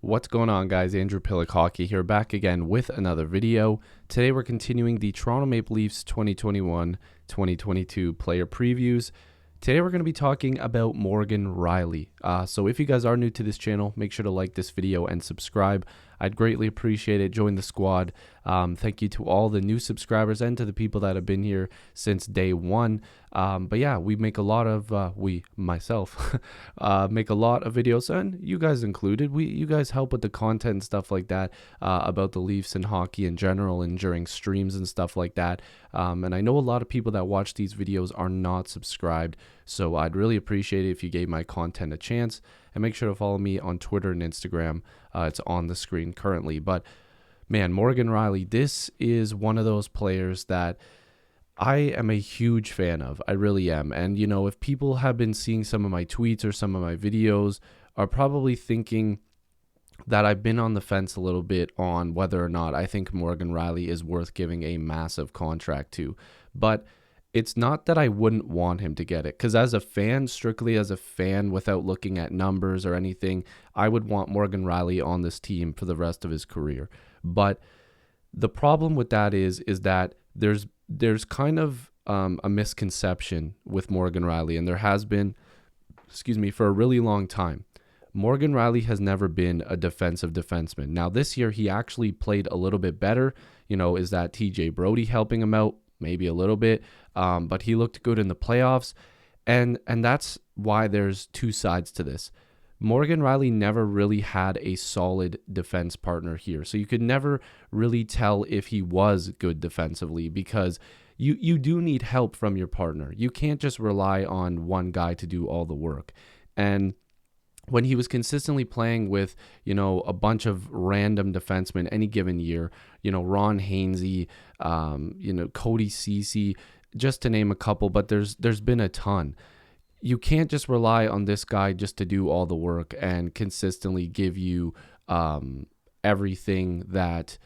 What's going on, guys? Andrew Piluk Hockey here, back again with another video. Today we're continuing the Toronto Maple Leafs 2021-2022 player previews. Today we're going to be talking about Morgan Rielly. So if you guys are new to this channel, make sure to like this video and subscribe. I'd greatly appreciate it. Join the squad. Thank you to all the new subscribers and to the people that have been here since day one. But yeah, we make a lot of, myself, make a lot of videos, and you guys included. You guys help with the content and stuff like that, about the Leafs and hockey in general and during streams and stuff like that. And I know a lot of people that watch these videos are not subscribed, so I'd really appreciate it if you gave my content a chance. And make sure to follow me on Twitter and Instagram. It's on the screen currently. But man, Morgan Rielly, this is one of those players that I am a huge fan of. I really am. And, you know, if people have been seeing some of my tweets or some of my videos, are probably thinking that I've been on the fence a little bit on whether or not I think Morgan Rielly is worth giving a massive contract to. But it's not that I wouldn't want him to get it, because as a fan, strictly as a fan, without looking at numbers or anything, I would want Morgan Rielly on this team for the rest of his career. But the problem with that is that there's kind of a misconception with Morgan Rielly, and there has been, for a really long time. Morgan Rielly has never been a defensive defenseman. Now this year he actually played a little bit better. You know, is that TJ Brody helping him out? Maybe a little bit, but he looked good in the playoffs, and that's why there's two sides to this. Morgan Rielly never really had a solid defense partner here, so you could never really tell if he was good defensively, because you do need help from your partner. You can't just rely on one guy to do all the work. And when he was consistently playing with, you know, a bunch of random defensemen any given year, you know, Ron Hainsey, Cody Ceci, just to name a couple, but there's been a ton. You can't just rely on this guy just to do all the work and consistently give you everything that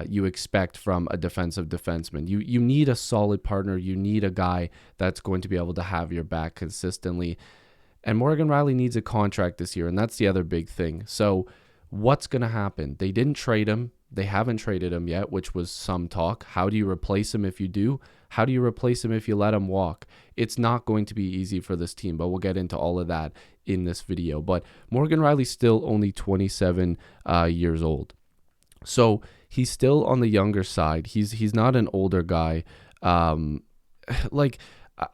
you expect from a defensive defenseman. You need a solid partner. You need a guy that's going to be able to have your back consistently. And Morgan Rielly needs a contract this year, and that's the other big thing. So what's going to happen? They didn't trade him. They haven't traded him yet, which was some talk. How do you replace him if you do? How do you replace him if you let him walk? It's not going to be easy for this team, but we'll get into all of that in this video. But Morgan Rielly's still only 27 years old. So he's still on the younger side. He's not an older guy.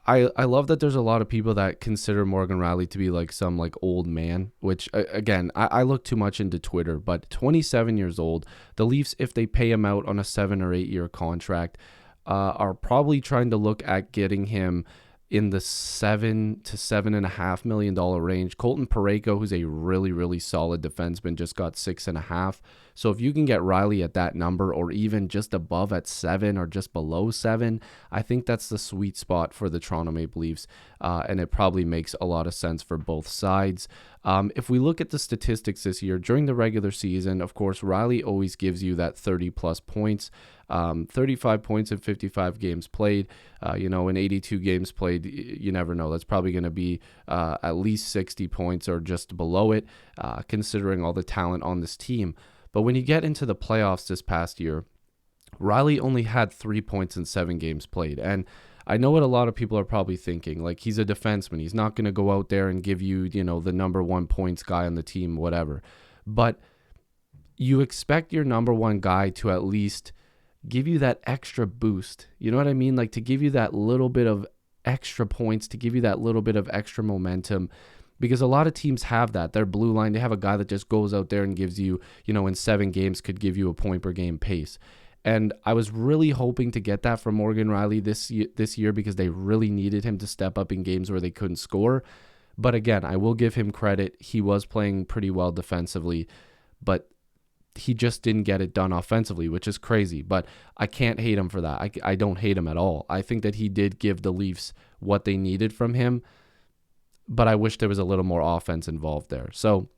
I love that there's a lot of people that consider Morgan Rielly to be like some like old man, which again, I look too much into Twitter, but 27 years old, the Leafs, if they pay him out on a 7 or 8 year contract, are probably trying to look at getting him in the $7 to $7.5 million range. Colton Parayko, who's a really, really solid defenseman, just got 6.5. So if you can get Rielly at that number, or even just above at 7 or just below 7, I think that's the sweet spot for the Toronto Maple Leafs, and it probably makes a lot of sense for both sides. If we look at the statistics this year, during the regular season, of course, Rielly always gives you that 30-plus points, 35 points in 55 games played. In 82 games played, you never know. That's probably going to be at least 60 points or just below it, considering all the talent on this team. But when you get into the playoffs this past year, Rielly only had 3 points in 7 games played. And I know what a lot of people are probably thinking. Like, he's a defenseman. He's not going to go out there and give you, the number one points guy on the team, whatever. But you expect your number one guy to at least give you that extra boost. You know what I mean? Like, to give you that little bit of extra points, to give you that little bit of extra momentum. Because a lot of teams have that. Their blue line, they have a guy that just goes out there and gives you, in 7 games could give you a point per game pace. And I was really hoping to get that from Morgan Rielly this year, because they really needed him to step up in games where they couldn't score. But again, I will give him credit. He was playing pretty well defensively, but he just didn't get it done offensively, which is crazy. But I can't hate him for that. I don't hate him at all. I think that he did give the Leafs what they needed from him, but I wish there was a little more offense involved there. So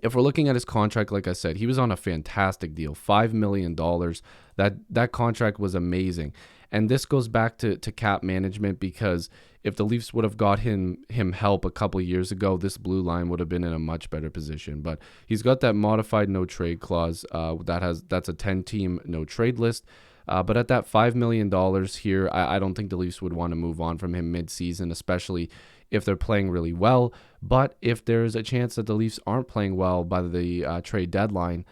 If we're looking at his contract, like I said, he was on a fantastic deal, $5 million. That contract was amazing. And this goes back to cap management, because if the Leafs would have got him help a couple years ago, this blue line would have been in a much better position. But he's got that modified no trade clause that's a 10-team no trade list. But at that $5 million here, I don't think the Leafs would want to move on from him mid-season, especially if they're playing really well. But if there's a chance that the Leafs aren't playing well by the trade deadline,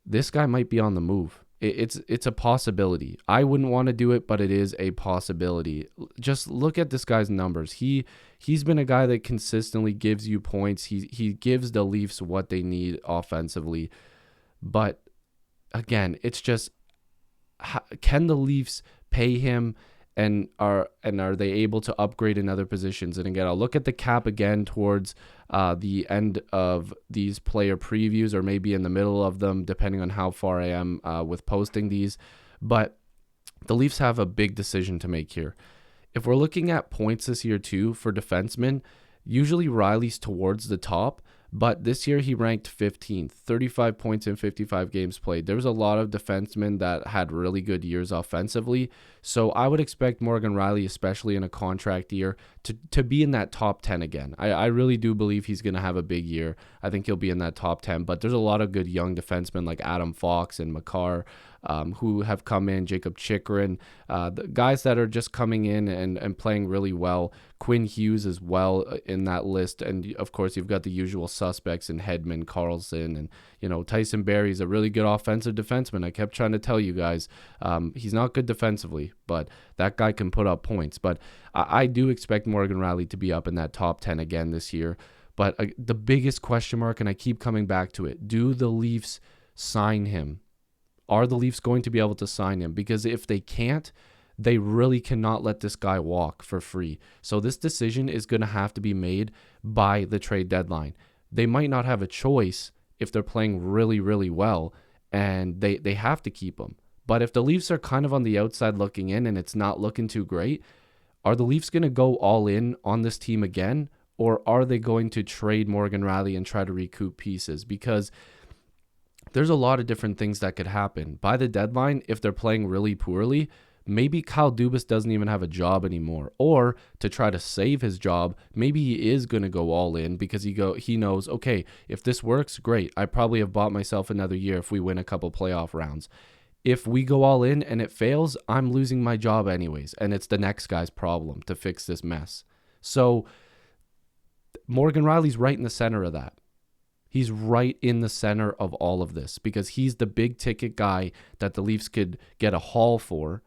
this guy might be on the move. It's a possibility. I wouldn't want to do it, but it is a possibility. Just look at this guy's numbers. He's been a guy that consistently gives you points. He gives the Leafs what they need offensively. But again, it's just, can the Leafs pay him, and are they able to upgrade in other positions? And again, I'll look at the cap again towards the end of these player previews, or maybe in the middle of them, depending on how far I am with posting these. But the Leafs have a big decision to make here. If we're looking at points this year too for defensemen, usually Rielly's towards the top, but this year he ranked 15th, 35 points in 55 games played. There was a lot of defensemen that had really good years offensively, so I would expect Morgan Rielly, especially in a contract year, to be in that top 10 again. I really do believe he's going to have a big year. I think he'll be in that top 10, but there's a lot of good young defensemen like Adam Fox and Makar, who have come in, Jacob Chikrin, the guys that are just coming in and playing really well. Quinn Hughes as well in that list. And of course, you've got the usual suspects in Hedman, Carlson, and Tyson Barrie's a really good offensive defenseman. I kept trying to tell you guys, he's not good defensively, but that guy can put up points. But I do expect Morgan Rielly to be up in that top 10 again this year. But the biggest question mark, and I keep coming back to it, do the Leafs sign him? Are the Leafs going to be able to sign him? Because if they can't, they really cannot let this guy walk for free. So this decision is going to have to be made by the trade deadline. They might not have a choice if they're playing really, really well, and they have to keep him. But if the Leafs are kind of on the outside looking in and it's not looking too great, are the Leafs going to go all in on this team again? Or are they going to trade Morgan Rielly and try to recoup pieces? Because there's a lot of different things that could happen. By the deadline, if they're playing really poorly, maybe Kyle Dubas doesn't even have a job anymore. Or to try to save his job, maybe he is going to go all in because he knows, okay, if this works, great. I probably have bought myself another year if we win a couple playoff rounds. If we go all in and it fails, I'm losing my job anyways, and it's the next guy's problem to fix this mess. So Morgan Rielly's right in the center of that. He's right in the center of all of this because he's the big ticket guy that the Leafs could get a haul for,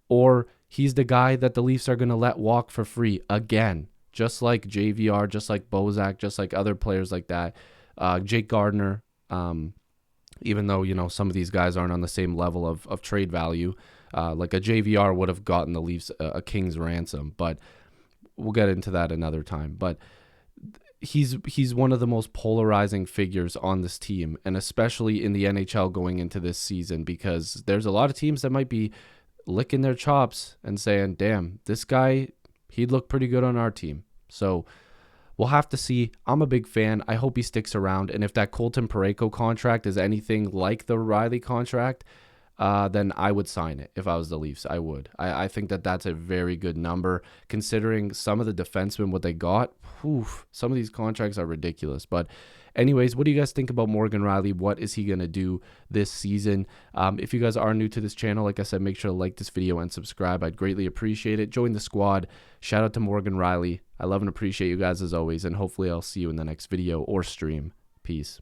or he's the guy that the Leafs are going to let walk for free again, just like JVR, just like Bozak, just like other players like that. Jake Gardner, even though, some of these guys aren't on the same level of trade value, like a JVR would have gotten the Leafs a king's ransom, but we'll get into that another time. But he's one of the most polarizing figures on this team, and especially in the NHL going into this season, because there's a lot of teams that might be licking their chops and saying, damn, this guy, he'd look pretty good on our team. So we'll have to see. I'm a big fan. I hope he sticks around. And if that Colton Parayko contract is anything like the Rielly contract, then I would sign it. If I was the Leafs, I would. I think that's a very good number considering some of the defensemen, what they got. Some of these contracts are ridiculous. But anyways, what do you guys think about Morgan Rielly? What is he going to do this season? If you guys are new to this channel, like I said, make sure to like this video and subscribe. I'd greatly appreciate it. Join the squad. Shout out to Morgan Rielly. I love and appreciate you guys as always, and hopefully I'll see you in the next video or stream. Peace.